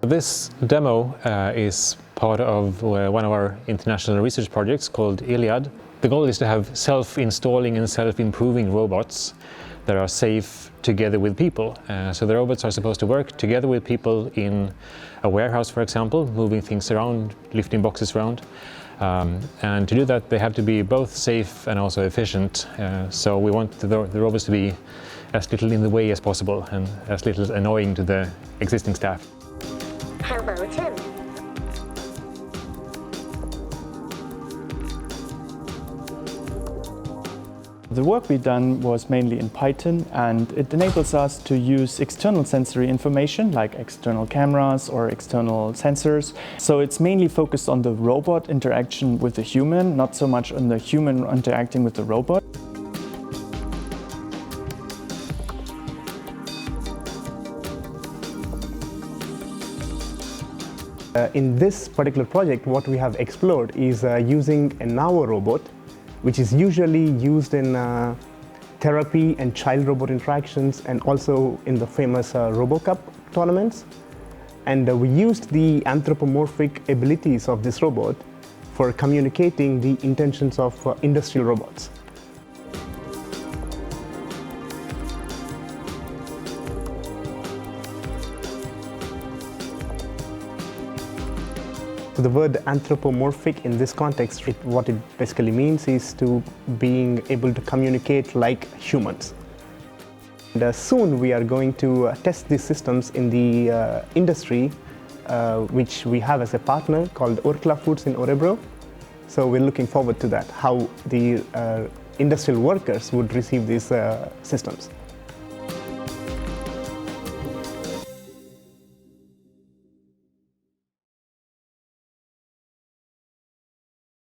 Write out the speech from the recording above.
This demo is part of one of our international research projects called Iliad. The goal is to have self-installing and self-improving robots that are safe together with people. So the robots are supposed to work together with people in a warehouse, for example, moving things around, lifting boxes around. And to do that, they have to be both safe and also efficient. So we want the robots to be as little in the way as possible and as little annoying to the existing staff. Hello, Tim. The work we've done was mainly in Python, and it enables us to use external sensory information like external cameras or external sensors. So it's mainly focused on the robot interaction with the human, not so much on the human interacting with the robot. In this particular project, what we have explored is using a Now robot, which is usually used in therapy and child-robot interactions, and also in the famous RoboCup tournaments. And we used the anthropomorphic abilities of this robot for communicating the intentions of industrial robots. So the word anthropomorphic in this context, what it basically means is to being able to communicate like humans. And soon we are going to test these systems in the industry, which we have as a partner called Orkla Foods in Örebro. So we're looking forward to that, how the industrial workers would receive these systems.